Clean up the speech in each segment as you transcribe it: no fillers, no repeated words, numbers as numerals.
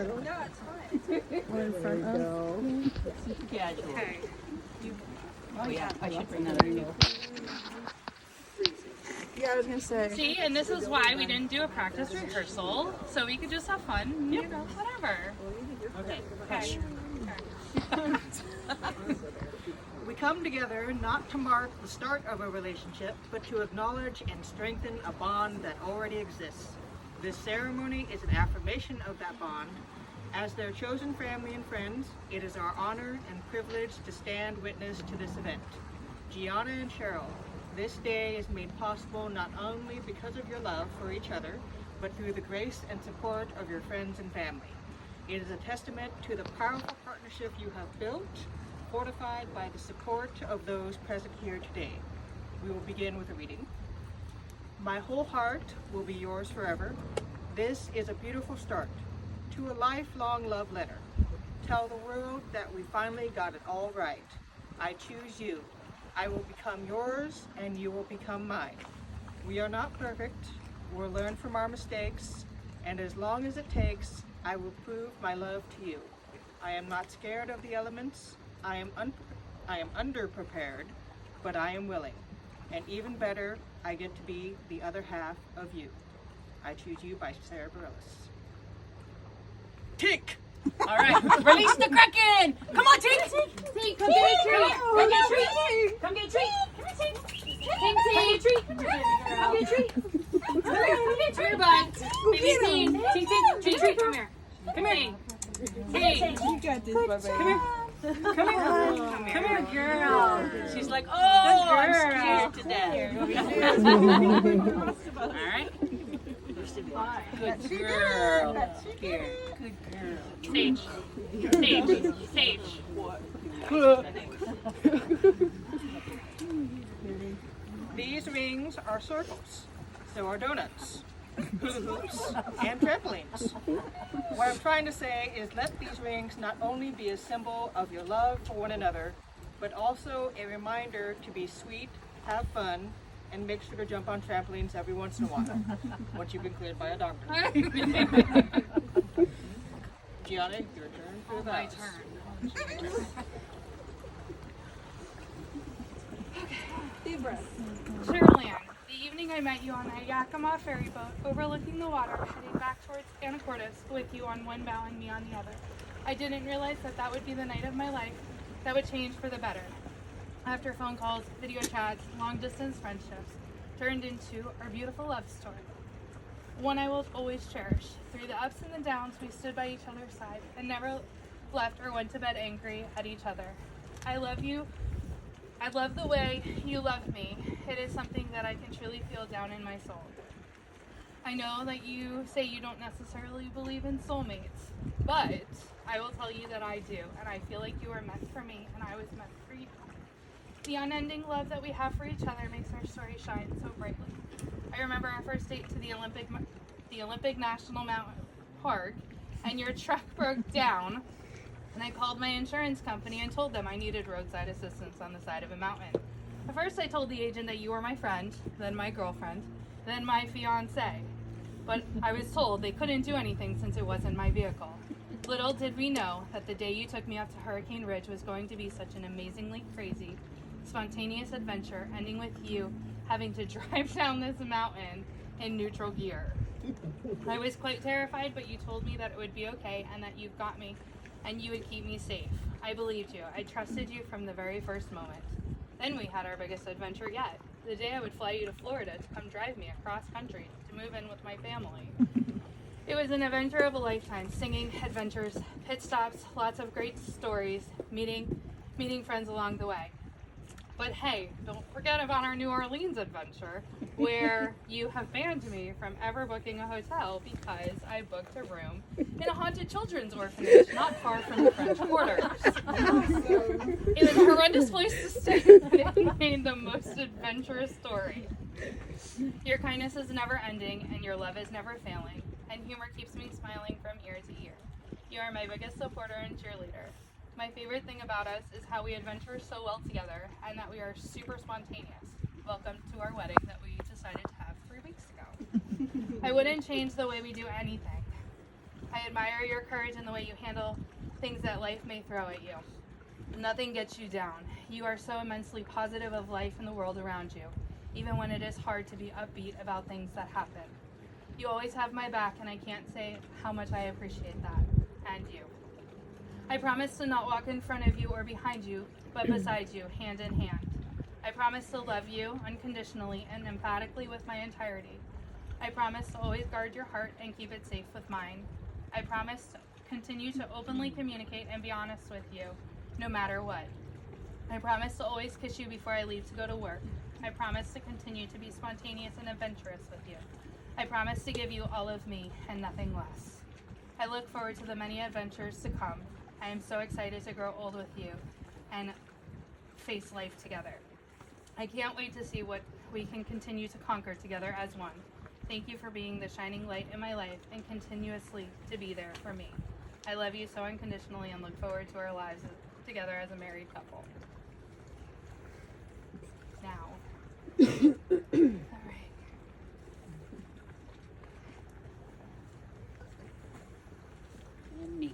in front of. Yeah, Okay. oh yeah, I should bring that up too. Yeah, I was gonna say. See, and this is why we didn't do a practice rehearsal, so we could just have fun, you know, whatever. Okay. Okay. We come together not to mark the start of a relationship, but to acknowledge and strengthen a bond that already exists. This ceremony is an affirmation of that bond. As their chosen family and friends, it is our honor and privilege to stand witness to this event. Gianna and Cheryl, this day is made possible not only because of your love for each other, but through the grace and support of your friends and family. It is a testament to the powerful partnership you have built, fortified by the support of those present here today. We will begin with a reading. My whole heart will be yours forever. This is a beautiful start to a lifelong love letter. Tell the world that we finally got it all right. I choose you. I will become yours and you will become mine. We are not perfect. We'll learn from our mistakes, and as long as it takes, I will prove my love to you. I am not scared of the elements. I am underprepared, but I am willing. And even better, I get to be the other half of you. I choose you by Sarah Bareilles. Tink! All right, release the Kraken! Come on, Tink! Tink, come get a treat! Come get a treat! Come get a treat! Come get a treat! Come get a treat! Come get a treat, bud! Baby Tink! Tink, treat, come here. Come here. Hey, You got this, baby. come here. Come here, girl. She's like, oh, I'm scared to death. All right. Good girl. Here. Good girl. Sage. Sage. Sage. These rings are circles. So are donuts, hoops, and trampolines. What I'm trying to say is let these rings not only be a symbol of your love for one another, but also a reminder to be sweet, have fun, and make sure to jump on trampolines every once in a while, once you've been cleared by a doctor. Gianna, your turn for the My vows. turn. Deep breath. Cheryl Ann, the evening I met you on a Yakima ferry boat overlooking the water, heading back towards Anacortes with you on one bow and me on the other. I didn't realize that that would be the night of my life that would change for the better. After phone calls, video chats, long-distance friendships turned into our beautiful love story. One I will always cherish. Through the ups and the downs, we stood by each other's side and never left or went to bed angry at each other. I love you. I love the way you love me. It is something that I can truly feel down in my soul. I know that you say you don't necessarily believe in soulmates, but I will tell you that I do, and I feel like you were meant for me, and I was meant for you. The unending love that we have for each other makes our story shine so brightly. I remember our first date to the Olympic National Mountain Park, and your truck broke down, and I called my insurance company and told them I needed roadside assistance on the side of a mountain. At first I told the agent that you were my friend, then my girlfriend, then my fiance. But I was told they couldn't do anything since it wasn't my vehicle. Little did we know that the day you took me up to Hurricane Ridge was going to be such an amazingly crazy, spontaneous adventure, ending with you having to drive down this mountain in neutral gear. I was quite terrified, but you told me that it would be okay and that you've got me and you would keep me safe. I believed you. I trusted you from the very first moment. Then we had our biggest adventure yet. The day I would fly you to Florida to come drive me across country to move in with my family. It was an adventure of a lifetime, singing, adventures, pit stops, lots of great stories, meeting friends along the way. But hey, don't forget about our New Orleans adventure, where you have banned me from ever booking a hotel because I booked a room in a haunted children's orphanage not far from the French quarters. It was a horrendous place to stay, but it made the most adventurous story. Your kindness is never ending, and your love is never failing, and humor keeps me smiling from ear to ear. You are my biggest supporter and cheerleader. My favorite thing about us is how we adventure so well together and that we are super spontaneous. Welcome to our wedding that we decided to have 3 weeks ago. I wouldn't change the way we do anything. I admire your courage and the way you handle things that life may throw at you. Nothing gets you down. You are so immensely positive of life and the world around you, even when it is hard to be upbeat about things that happen. You always have my back, and I can't say how much I appreciate that. And you. I promise to not walk in front of you or behind you, but beside you, hand in hand. I promise to love you unconditionally and emphatically with my entirety. I promise to always guard your heart and keep it safe with mine. I promise to continue to openly communicate and be honest with you, no matter what. I promise to always kiss you before I leave to go to work. I promise to continue to be spontaneous and adventurous with you. I promise to give you all of me and nothing less. I look forward to the many adventures to come. I am so excited to grow old with you and face life together. I can't wait to see what we can continue to conquer together as one. Thank you for being the shining light in my life and continuously to be there for me. I love you so unconditionally and look forward to our lives together as a married couple. Now. All right. And me.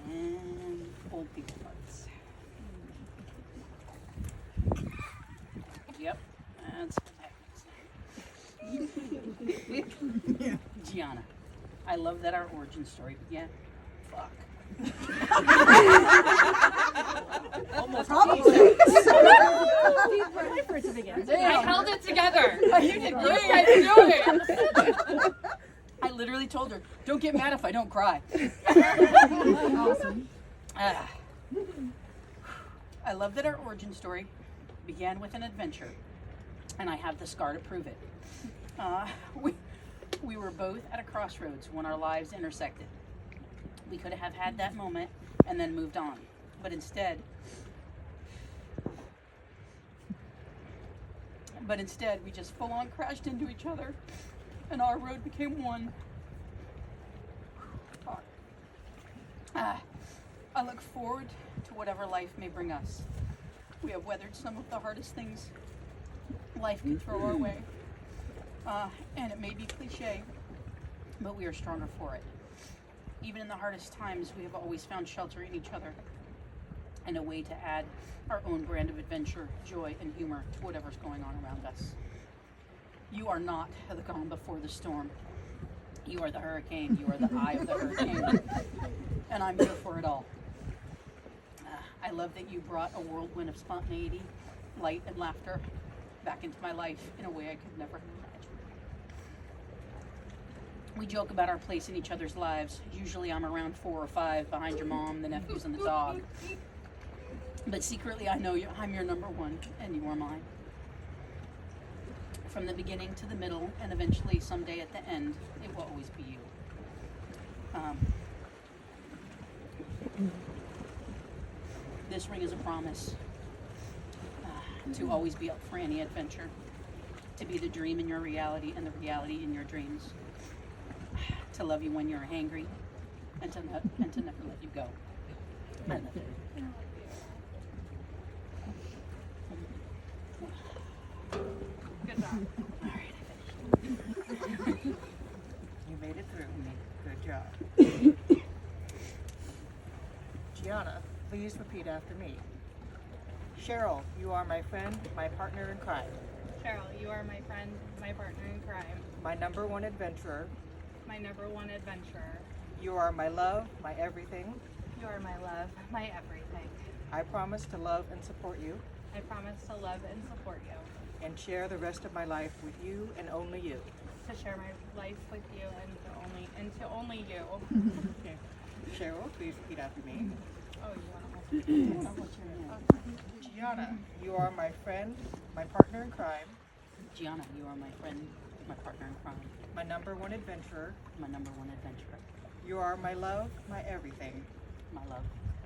And old people parts. Yep, that's what happens. Gianna, I love that our origin story began. Fuck. Almost. I held it together. You did great. I do it. I literally told her, "Don't get mad if I don't cry." Awesome. I love that our origin story began with an adventure, and I have the scar to prove it. We were both at a crossroads when our lives intersected. We could have had that moment and then moved on, but instead we just full on crashed into each other, and our road became one. I look forward to whatever life may bring us. We have weathered some of the hardest things life can throw our way. And it may be cliche, but we are stronger for it. Even in the hardest times, we have always found shelter in each other and a way to add our own brand of adventure, joy, and humor to whatever's going on around us. You are not the calm before the storm. You are the hurricane. You are the eye of the hurricane. And I'm here for it all. I love that you brought a whirlwind of spontaneity, light, and laughter back into my life in a way I could never imagine. We joke about our place in each other's lives. Usually I'm around 4 or 5 behind your mom, the nephews, and the dog. But secretly I know I'm your number one, and you are mine. From the beginning to the middle, and eventually someday at the end, it will always be you. This ring is a promise to always be up for any adventure, to be the dream in your reality and the reality in your dreams, to love you when you're hangry, and to never let you go. I love you. Good job. All right, I finished. You made it through. Good job. Gianna, please repeat after me. Cheryl, you are my friend, my partner in crime. Cheryl, you are my friend, my partner in crime, My number one adventurer. my number one adventurer. You are my love, my everything. You are my love, my everything. I promise to love and support you I promise to love and support you, and share the rest of my life with you and only you. to share my life with you and to only you. Okay. Cheryl, please repeat after me. Oh, you want to What's your name? Gianna, you are my friend, my partner in crime, Gianna, you are my friend, my partner in crime, my number one adventurer. my number one adventurer, You are my love, my everything. my love,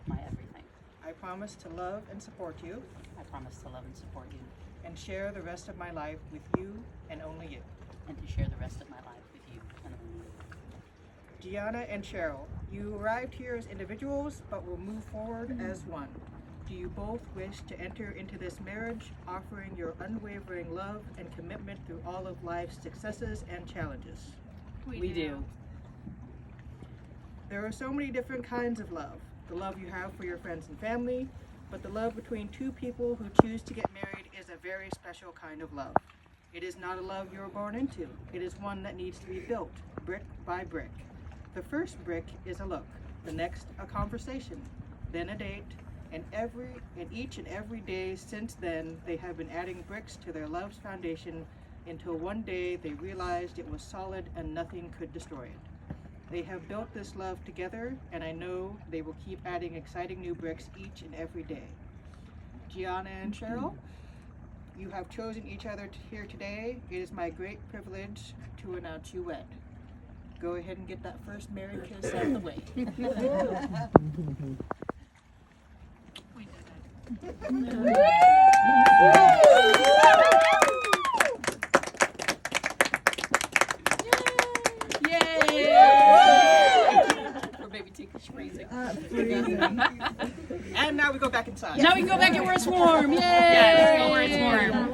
my everything. I promise to love and support you I promise to love and support you, and share the rest of my life with you and only you. and to share the rest of my life with you and only you. Gianna and Cheryl, you arrived here as individuals but will move forward as one. do you both wish to enter into this marriage, offering your unwavering love and commitment through all of life's successes and challenges? We do. There are so many different kinds of love. The love you have for your friends and family, but the love between two people who choose to get married is a very special kind of love. It is not a love you were born into. It is one that needs to be built, brick by brick. The first brick is a look, the next a conversation, then a date, and each and every day since then, they have been adding bricks to their love's foundation until one day they realized it was solid and nothing could destroy it. They have built this love together, and I know they will keep adding exciting new bricks each and every day. Gianna and Cheryl, you have chosen each other here today. It is my great privilege to announce you wed. Go ahead and get that first married kiss out of the way. We did it. Poor baby Tinker's freezing. And now we go back inside. Now we can go back and where it's warm. Yay! Yeah, let's go where it's warm.